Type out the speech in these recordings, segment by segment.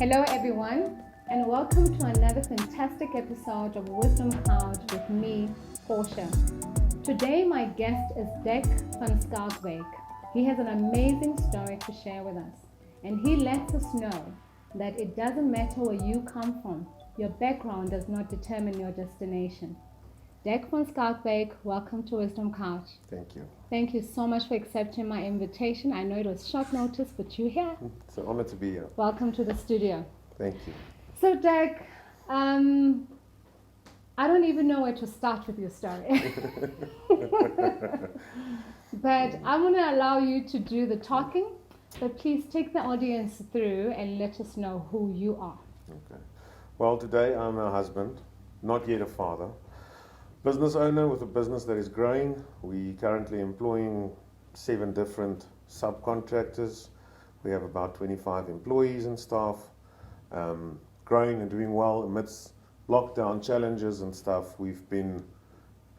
Hello everyone, and welcome to another fantastic episode of Wisdom Couch with me, Portia. Today my guest is DIRK VAN SCHALKWYK. He has an amazing story to share with us, and he lets us know that it doesn't matter where you come from, your background does not determine your destination. DIRK VAN SCHALKWYK, welcome to Wisdom Couch. Thank you. Thank you so much for accepting my invitation. I know it was short notice, but you're here. It's an honor to be here. Welcome to the studio. Thank you. So, DIRK, I don't even know where to start with your story. But I'm going to allow you to do the talking, but please take the audience through and let us know who you are. Okay. Well, today I'm a husband, not yet a father. Business owner with a business that is growing. We currently employing 7 different subcontractors. We have about 25 employees and staff. Growing and doing well amidst lockdown challenges and stuff. We've been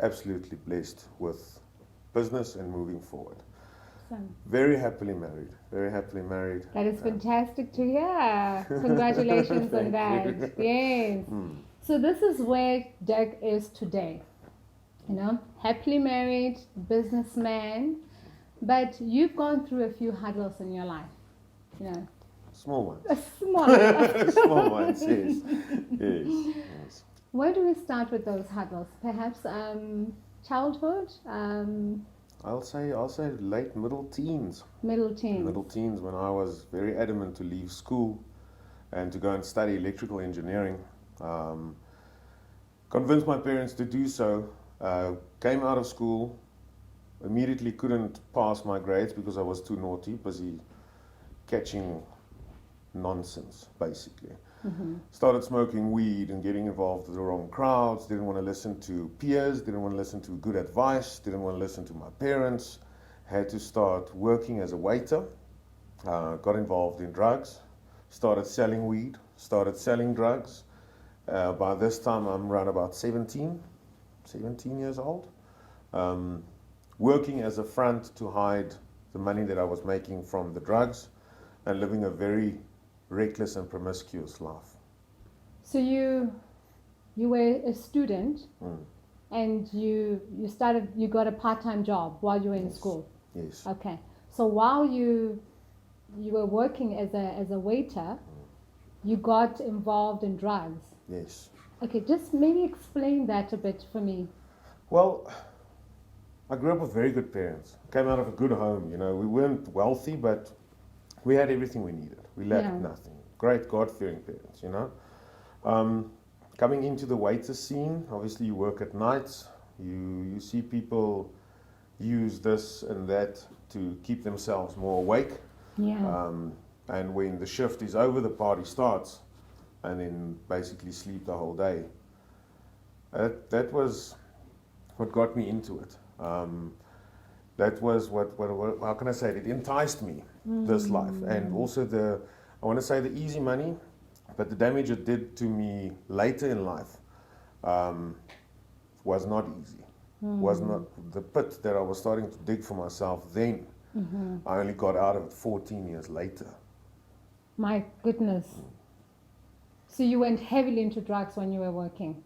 absolutely blessed with business and moving forward. Awesome. Very happily married. That is fantastic to hear. Congratulations on that. Yes. So this is where DIRK is today. You know, happily married, businessman, but you've gone through a few hurdles in your life. You know, Small ones. Small Ones, yes. Where do we start with those hurdles? Perhaps childhood, I'll say late middle teens. middle teens. Middle teens, when I was very adamant to leave school and to go and study electrical engineering. Convinced my parents to do so. Came out of school, immediately couldn't pass my grades because I was too naughty, busy catching nonsense, basically. Started smoking weed and getting involved with the wrong crowds, didn't want to listen to peers, didn't want to listen to good advice, didn't want to listen to my parents, had to start working as a waiter, got involved in drugs, started selling weed, started selling drugs. By this time I'm around about 17 years old, working as a front to hide the money that I was making from the drugs and living a very reckless and promiscuous life. So you were a student, and you got a part-time job while you were in school. Yes. Okay. So while you were working as a waiter, you got involved in drugs. Yes. Okay, just maybe explain that a bit for me. Well, I grew up with very good parents. Came out of a good home, you know. We weren't wealthy, but we had everything we needed. We lacked nothing. Great God-fearing parents, you know. Coming into the waiter scene, obviously you work at nights. You see people use this and that to keep themselves more awake. Yeah. And when the shift is over, the party starts, and then basically sleep the whole day. That was what got me into it. That was what how can I say it? It enticed me, this life. And also I want to say the easy money, but the damage it did to me later in life was not easy. Was not the pit that I was starting to dig for myself then. I only got out of it 14 years later. My goodness. So you went heavily into drugs when you were working,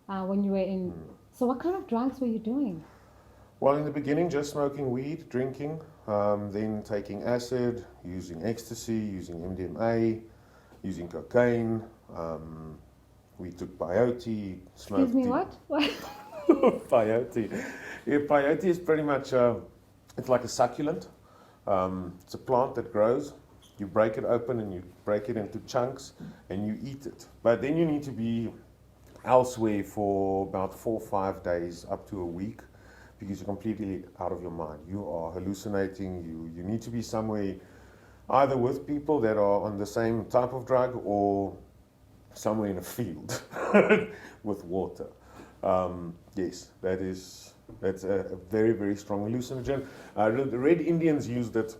when you were in. So what kind of drugs were you doing? Well, in the beginning, just smoking weed, drinking, then taking acid, using ecstasy, using MDMA, using cocaine. We took peyote, smoked. Excuse me, what? Peyote. Yeah, peyote is pretty much, it's like a succulent. It's a plant that grows. You break it open and you break it into chunks and you eat it. But then you need to be elsewhere for about 4 or 5 days, up to a week, because you're completely out of your mind. You are hallucinating. You need to be somewhere either with people that are on the same type of drug or somewhere in a field with water. Yes, that's a very, very strong hallucinogen. The Red Indians used it.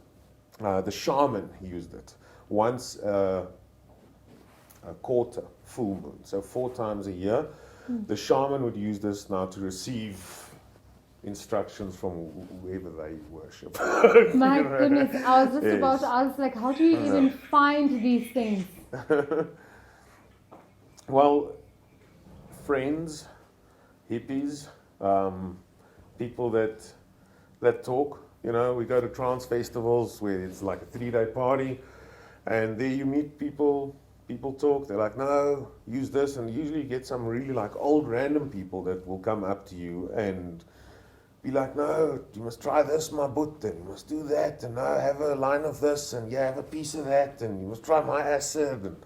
The shaman used it once a quarter, full moon, so 4 times a year. The shaman would use this now to receive instructions from whoever they worship. My goodness, I was just about to ask, like, how do you even find these things? Well, friends, hippies, people that talk. You know, we go to trance festivals where it's like a 3-day party, and there you meet people. People talk. They're like, no, use this, and usually you get some really like old random people that will come up to you and be like, no, you must try this, my boot, and you must do that, and no, have a line of this, and yeah, have a piece of that, and you must try my acid, and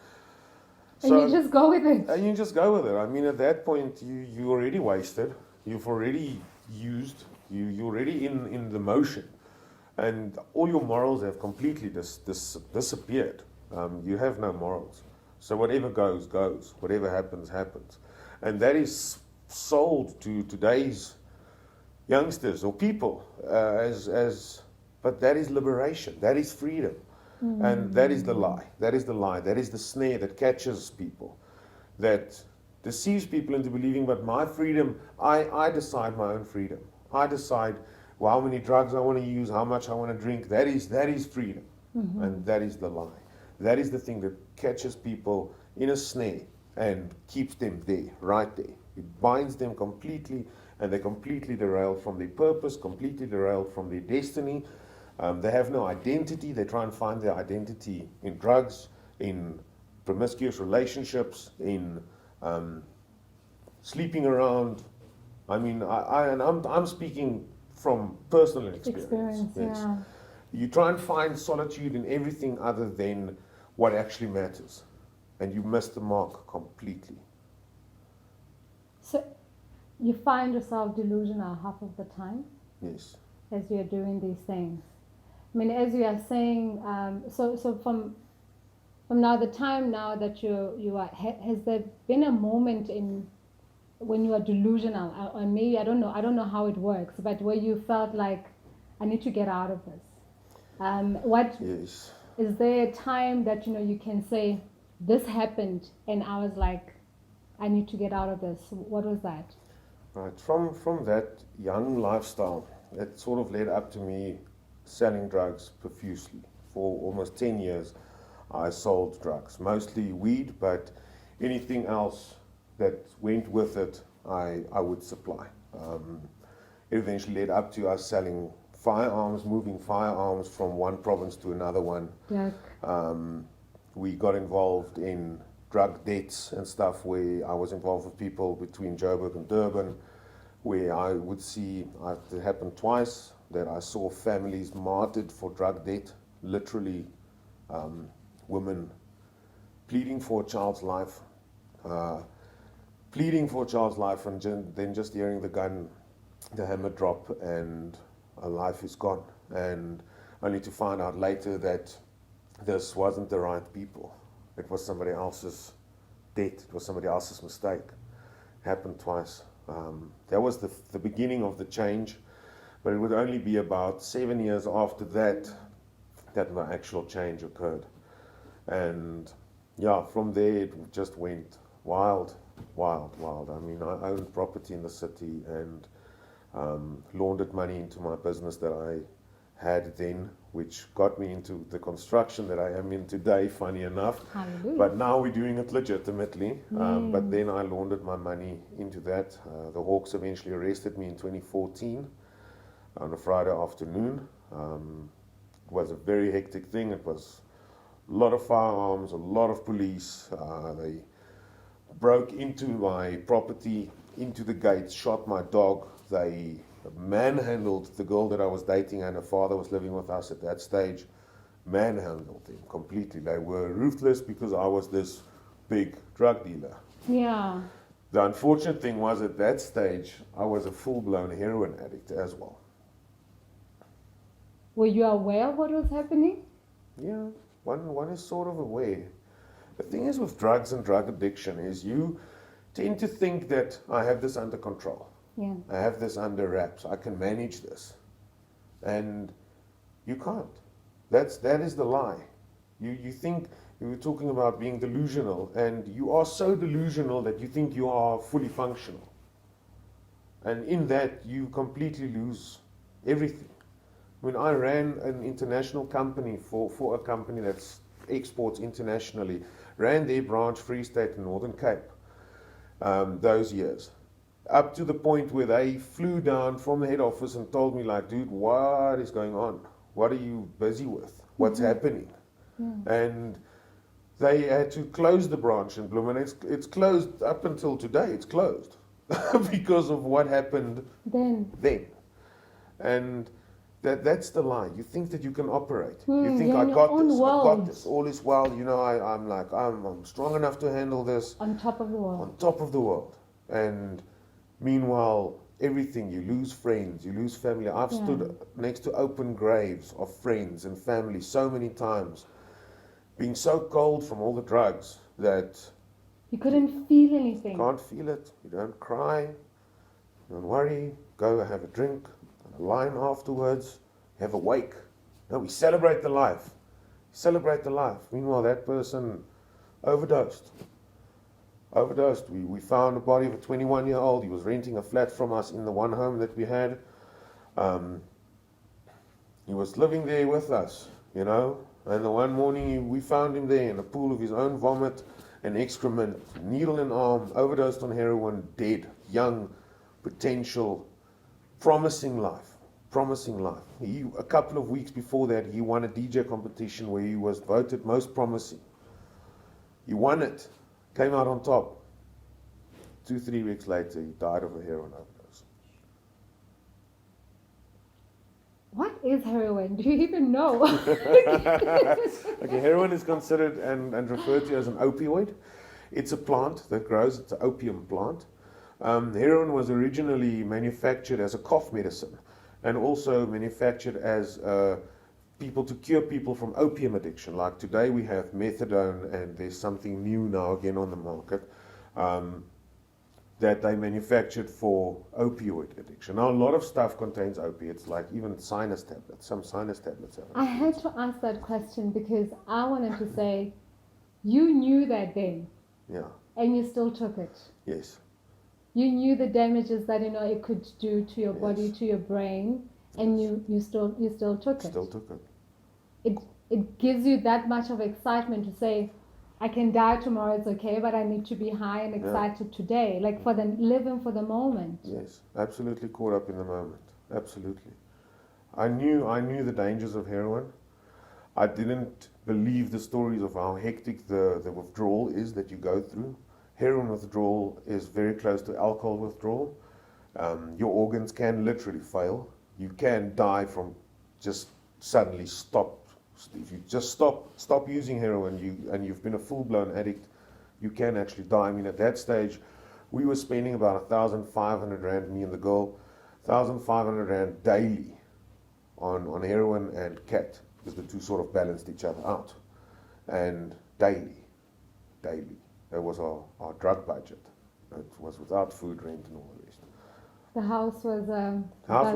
And you just go with it. and you just go with it. I mean, at that point, you already wasted. You've already used. You're already in the motion, and all your morals have completely disappeared. You have no morals. So whatever goes, goes. Whatever happens, happens, and that is sold to today's youngsters or people but that is liberation. That is freedom. And that is the lie. That is the lie. That is the snare that catches people, that deceives people into believing, but my freedom, I decide my own freedom. I decide how many drugs I want to use, how much I want to drink. That is freedom. And that is the lie. That is the thing that catches people in a snare and keeps them there, right there. It binds them completely, and they're completely derailed from their purpose, completely derailed from their destiny. They have no identity. They try and find their identity in drugs, in promiscuous relationships, in sleeping around. I mean, I'm speaking from personal experience. Yes. Yeah. You try and find solitude in everything other than what actually matters, and you miss the mark completely. So you find yourself delusional half of the time Yes. as you're doing these things. I mean, as you are saying, so from now, the time now that you are, has there been a moment in when you are delusional, or maybe I don't know how it works, but where you felt like, I need to get out of this? Yes. Is there a time that you can say, this happened and I was like, I need to get out of this? What was that? Right. From that young lifestyle, that sort of led up to me selling drugs profusely. For almost 10 years, I sold drugs, mostly weed, but anything else that went with it, I would supply. It eventually led up to us selling firearms, moving firearms from one province to another one. Yeah. We got involved in drug debts and stuff, where I was involved with people between Joburg and Durban, where I would see, it happened twice, that I saw families martyred for drug debt, literally women pleading for a child's life, and then just hearing the hammer drop, and a life is gone, and only to find out later that this wasn't the right people. It was somebody else's debt. It was somebody else's mistake. It happened twice. That was the beginning of the change, but it would only be about 7 years after that that the actual change occurred. And yeah, from there it just went wild. I mean, I owned property in the city and laundered money into my business that I had then, which got me into the construction that I am in today, funny enough. Hallelujah. But now we're doing it legitimately. But then I laundered my money into that. The Hawks eventually arrested me in 2014 on a Friday afternoon. It was a very hectic thing. It was a lot of firearms, a lot of police. They broke into my property, into the gates, shot my dog. They manhandled the girl that I was dating, and her father was living with us at that stage. Manhandled him completely. They were ruthless because I was this big drug dealer. Yeah. The unfortunate thing was, at that stage, I was a full-blown heroin addict as well. Were you aware of what was happening? Yeah, one is sort of aware. The thing is with drugs and drug addiction is you tend to think that I have this under control. Yeah. I have this under wraps. I can manage this. And you can't. That is the lie. You think, you were talking about being delusional, and you are so delusional that you think you are fully functional. And in that, you completely lose everything. When I ran an international company for a company that's exports internationally, ran their branch Free State in Northern Cape those years. Up to the point where they flew down from the head office and told me, like, dude, what is going on? What are you busy with? What's happening? And they had to close the branch in Bloem, and it's closed up until today. It's closed because of what happened then. And that's the lie. You think that you can operate. You think, I got this. All is well. You know, I'm strong enough to handle this. On top of the world. On top of the world. And meanwhile, everything, you lose friends, you lose family. I've stood next to open graves of friends and family so many times, being so cold from all the drugs that you couldn't feel anything. Can't feel it. You don't cry. Don't worry. Go have a drink, a line afterwards, have a wake. No, we celebrate the life. Celebrate the life. Meanwhile, that person overdosed. We found the body of a 21-year-old. He was renting a flat from us in the one home that we had. He was living there with us, you know. And the one morning we found him there in a pool of his own vomit and excrement, needle in arm, overdosed on heroin, dead, young, potential, promising life. A couple of weeks before that, he won a DJ competition where he was voted most promising. He won it. Came out on top. 2-3 weeks later, he died of a heroin overdose. What is heroin? Do you even know? Okay, heroin is considered and referred to as an opioid. It's a plant that grows. It's an opium plant. Heroin was originally manufactured as a cough medicine and also manufactured as to cure people from opium addiction. Like today we have methadone, and there's something new now again on the market that they manufactured for opioid addiction. Now a lot of stuff contains opiates, like even sinus tablets. Some sinus tablets have it. I had to ask that question because I wanted to say, you knew that then. Yeah. And you still took it. Yes. You knew the damages that it could do to your body, to your brain, and you still took it. Still took it. It gives you that much of excitement to say, I can die tomorrow, it's okay, but I need to be high and excited today, like living for the moment. Yes, absolutely caught up in the moment. Absolutely. I knew the dangers of heroin. I didn't believe the stories of how hectic the withdrawal is that you go through. Heroin withdrawal is very close to alcohol withdrawal. Your organs can literally fail. You can die from just suddenly stop. If you just stop using heroin, and you've been a full-blown addict, you can actually die. I mean, at that stage, we were spending about 1,500 rand, me and the girl, 1,500 rand daily on heroin and cat, because the two sort of balanced each other out. And daily. That was our drug budget. It was without food, rent, and all the rest. The house was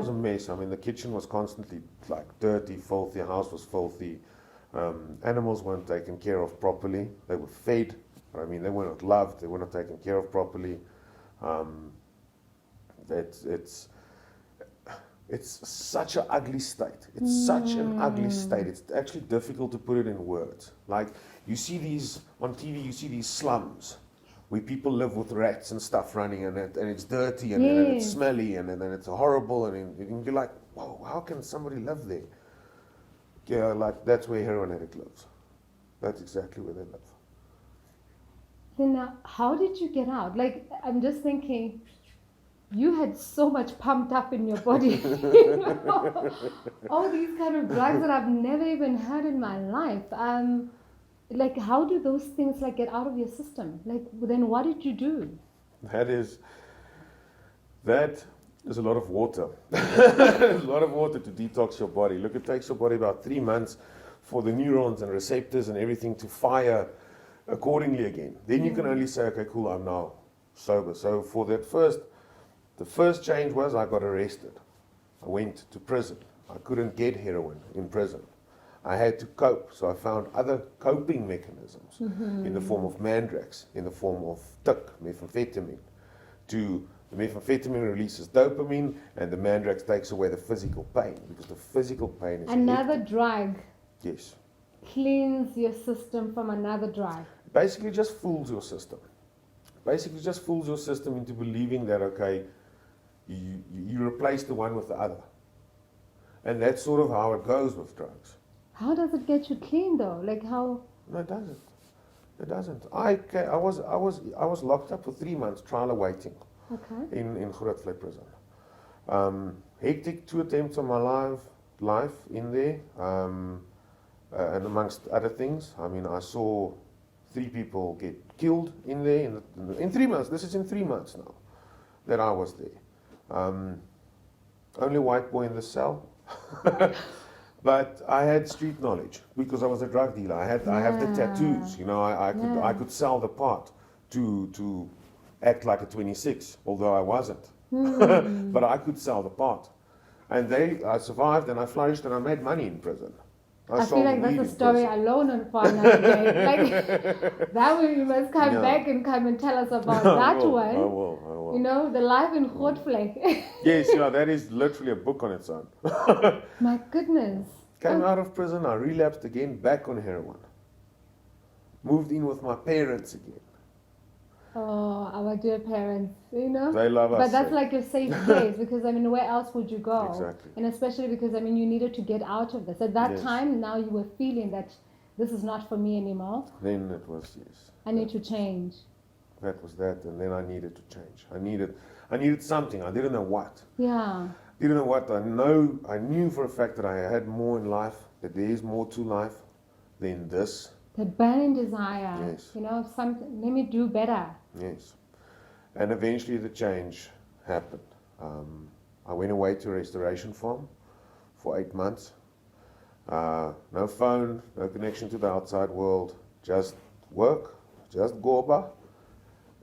a mess. I mean, the kitchen was constantly like dirty, filthy. The house was filthy. Animals weren't taken care of properly. They were fed, but I mean, they were not loved. They were not taken care of properly. It's such an ugly state. It's such an ugly state. It's actually difficult to put it in words. Like, you see these on TV. You see these slums where people live with rats and stuff running, and it's dirty, and then it's smelly, and then it's horrible, and you're like, whoa, how can somebody live there? Yeah, like, that's where heroin addict lives. That's exactly where they live. Then how did you get out? Like, I'm just thinking, you had so much pumped up in your body. All these kind of drugs that I've never even had in my life. Like, how do those things get out of your system? Like, then what did you do? That is a lot of water. A lot of water to detox your body. Look, it takes your body about 3 months for the neurons and receptors and everything to fire accordingly again. Then you can only say, okay, cool, I'm now sober. So for the first change was I got arrested. I went to prison. I couldn't get heroin in prison. I had to cope, so I found other coping mechanisms in the form of mandrax, in the form of DIRK, methamphetamine. The methamphetamine releases dopamine, and the mandrax takes away the physical pain, because the physical pain is another hectic. drug. Yes. cleans your system from another drug? Basically just fools your system. Basically just fools your system into believing that, okay, you replace the one with the other. And that's sort of how it goes with drugs. How does it get you clean though? Like how? No, it doesn't. It doesn't. I was locked up for 3 months, trial awaiting, Okay. in Grootfontein prison. Hectic 2 attempts on my life in there, and amongst other things. I mean, I saw 3 people get killed in there in 3 months. This is in 3 months now that I was there. Only white boy in the cell. But I had street knowledge because I was a drug dealer. I have the tattoos, you know. I could sell the part to act like a 26, although I wasn't. But I could sell the part, and I survived and I flourished and I made money in prison. I feel like that's a story alone for another day. Like that way, you must come back and come and tell us about that one. I will. You know, the life in Grootfontein. Yes, that is literally a book on its own. My goodness. Came out of prison, I relapsed again, back on heroin. Moved in with my parents again. Oh, our dear parents, you know. They love us. But that's like your safe place because, I mean, where else would you go? Exactly. And especially because, I mean, you needed to get out of this. At that time, now you were feeling that this is not for me anymore. Then it was, yes. I need to change. That was that, and then I needed to change. I needed something. I didn't know what. Yeah. Didn't know what. I knew for a fact that I had more in life, that there is more to life than this. The burning desire. Yes. You know, something. Let me do better. Yes. And eventually the change happened. I went away to a restoration farm for 8 months. No phone, no connection to the outside world, just work, just Goba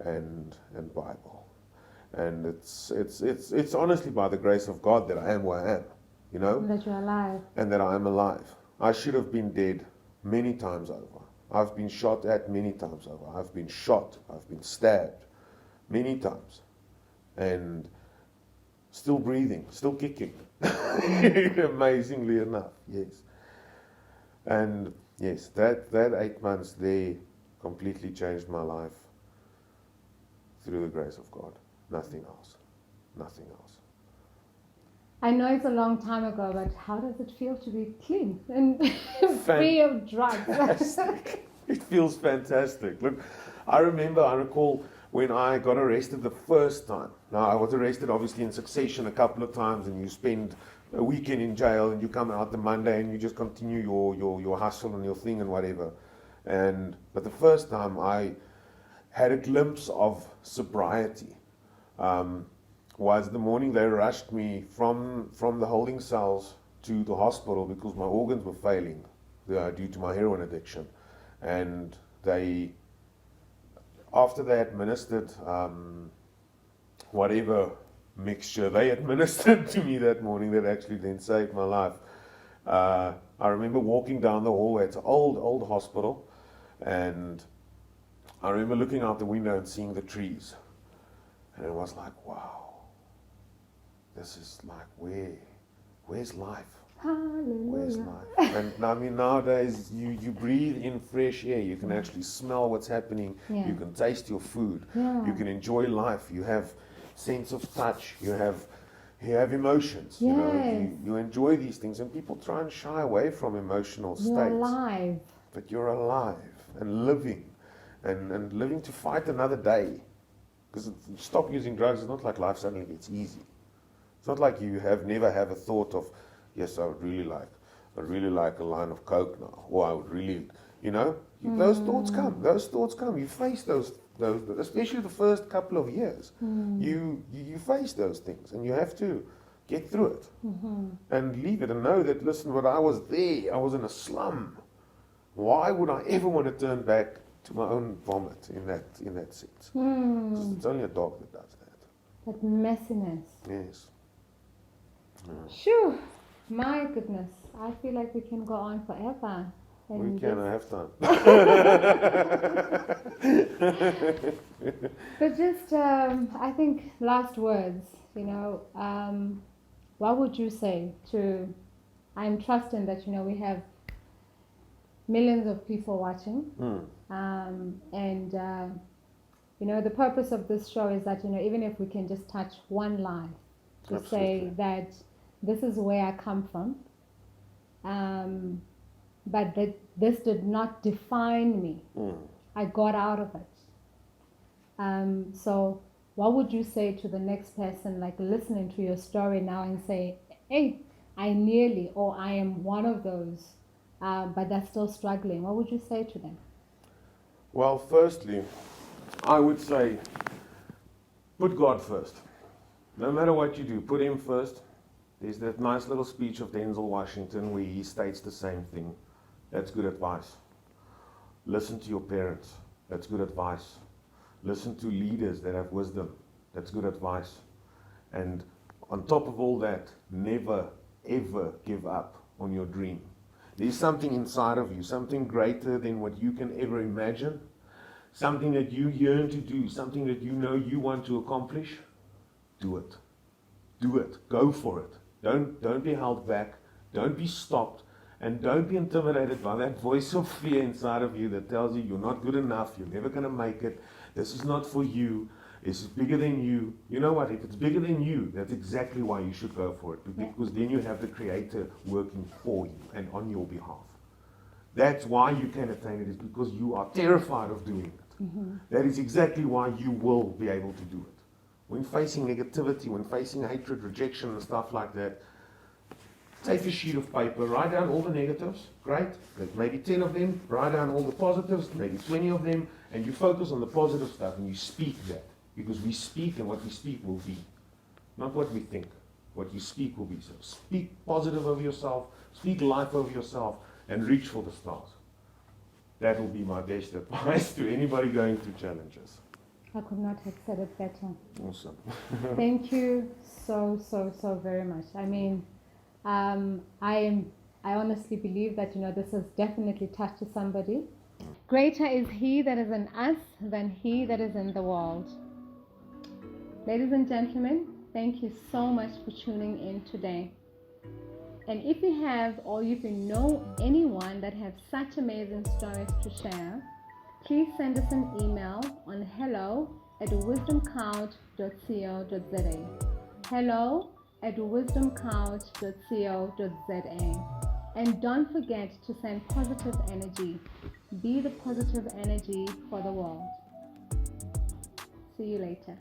and Bible. And it's honestly by the grace of God that I am where I am, you know? That you're alive. And that I am alive. I should have been dead many times over. I've been shot at many times over. I've been shot. I've been stabbed many times. And still breathing, still kicking. Amazingly enough, yes. And yes, that 8 months there completely changed my life through the grace of God. Nothing else. Nothing else. I know it's a long time ago, but how does it feel to be clean and free of drugs? It feels fantastic. Look, I recall when I got arrested the first time. Now, I was arrested obviously in succession a couple of times, and you spend a weekend in jail, and you come out the Monday, and you just continue your hustle and your thing and whatever. But the first time I had a glimpse of sobriety. Was the morning they rushed me from the holding cells to the hospital because my organs were failing due to my heroin addiction. And after they administered whatever mixture they administered to me that morning that actually then saved my life, I remember walking down the hallway. It's an old hospital, and I remember looking out the window and seeing the trees. And it was like, wow. This is like, where's life? Hallelujah. Where's life? And I mean, nowadays, you breathe in fresh air. You can actually smell what's happening. Yeah. You can taste your food. Yeah. You can enjoy life. You have sense of touch. You have emotions. Yes. You know, you enjoy these things, and people try and shy away from emotional states. You're alive. But you're alive and living, and living to fight another day. Because stop using drugs, it's not like life suddenly gets easy. It's not like you never have a thought of, yes, I would really like a line of Coke now, or I would really, you know, those thoughts come. You face those, especially the first couple of years. You face those things, and you have to get through it and leave it and know that, listen, when I was there, I was in a slum. Why would I ever want to turn back to my own vomit in that sense? Because it's only a dog that does that. That messiness. Yes. Shoo! My goodness. I feel like we can go on forever. We can, I have time. But just, I think, last words, you know, what would you say to, I'm trusting that, you know, we have millions of people watching. The purpose of this show is that, even if we can just touch one life to Absolutely. say that this is where I come from, but that this did not define me. I got out of it. So what would you say to the next person, like listening to your story now and say, hey, I nearly, or I am one of those, but they're still struggling? What would you say to them? Well, firstly, I would say put God first. No matter what you do, put Him first. There's that nice little speech of Denzel Washington where he states the same thing. That's good advice. Listen to your parents. That's good advice. Listen to leaders that have wisdom. That's good advice. And on top of all that, never, ever give up on your dream. There's something inside of you, something greater than what you can ever imagine, something that you yearn to do, something that you know you want to accomplish. Do it. Do it. Go for it. Don't be held back. Don't be stopped. And don't be intimidated by that voice of fear inside of you that tells you you're not good enough, you're never going to make it, this is not for you, this is bigger than you. You know what? If it's bigger than you, that's exactly why you should go for it. Because then you have the Creator working for you and on your behalf. That's why you can attain it, is because you are terrified of doing it. That is exactly why you will be able to do it. When facing negativity, when facing hatred, rejection and stuff like that, take a sheet of paper, write down all the negatives, great, there's maybe 10 of them, write down all the positives, maybe 20 of them, and you focus on the positive stuff and you speak that. Because we speak and what we speak will be. Not what we think. What you speak will be. So speak positive of yourself, speak life over yourself, and reach for the stars. That will be my best advice to anybody going through challenges. I could not have said it better. Awesome. Thank you so very much. I mean, I honestly believe that, this has definitely touched somebody. Greater is He that is in us than he that is in the world. Ladies and gentlemen, thank you so much for tuning in today. And if you have, or if you know anyone that has such amazing stories to share, please send us an email on hello@wisdomcouch.co.za. hello@wisdomcouch.co.za. And don't forget to send positive energy. Be the positive energy for the world. See you later.